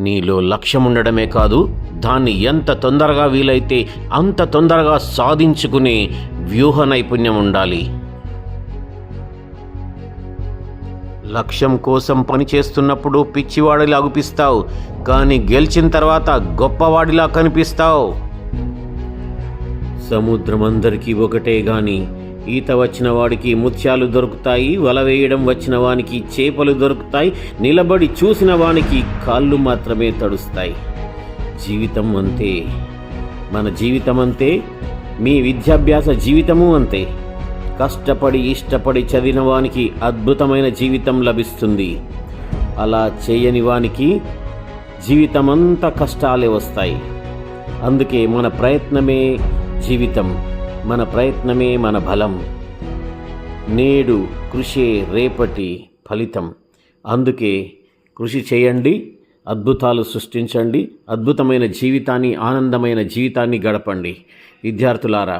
నీలో లక్ష్యం ఉండడమే కాదు, దాన్ని ఎంత తొందరగా వీలైతే అంత తొందరగా సాధించుకునే వ్యూహ నైపుణ్యం ఉండాలి. లక్ష్యం కోసం పనిచేస్తున్నప్పుడు పిచ్చివాడిలా అగుపిస్తావు, కానీ గెలిచిన తర్వాత గొప్పవాడిలా కనిపిస్తావు. సముద్రం అందరికీ ఒకటే గాని ఈత వచ్చిన వాడికి ముత్యాలు దొరుకుతాయి, వల వేయడం వచ్చిన వానికి చేపలు దొరుకుతాయి, నిలబడి చూసిన వానికి కాళ్ళు మాత్రమే తడుస్తాయి. జీవితం అంతే, మన జీవితం అంతే, మీ విద్యాభ్యాస జీవితము అంతే. కష్టపడి ఇష్టపడి చదివిన వానికి అద్భుతమైన జీవితం లభిస్తుంది. అలా చేయని వానికి జీవితమంతా కష్టాలే వస్తాయి. అందుకే మన ప్రయత్నమే జీవితం, మన ప్రయత్నమే మన బలం. నేడు కృషే రేపటి ఫలితం. అందుకే కృషి చేయండి, అద్భుతాలు సృష్టించండి, అద్భుతమైన జీవితాన్ని, ఆనందమైన జీవితాన్ని గడపండి. విద్యార్థులారా,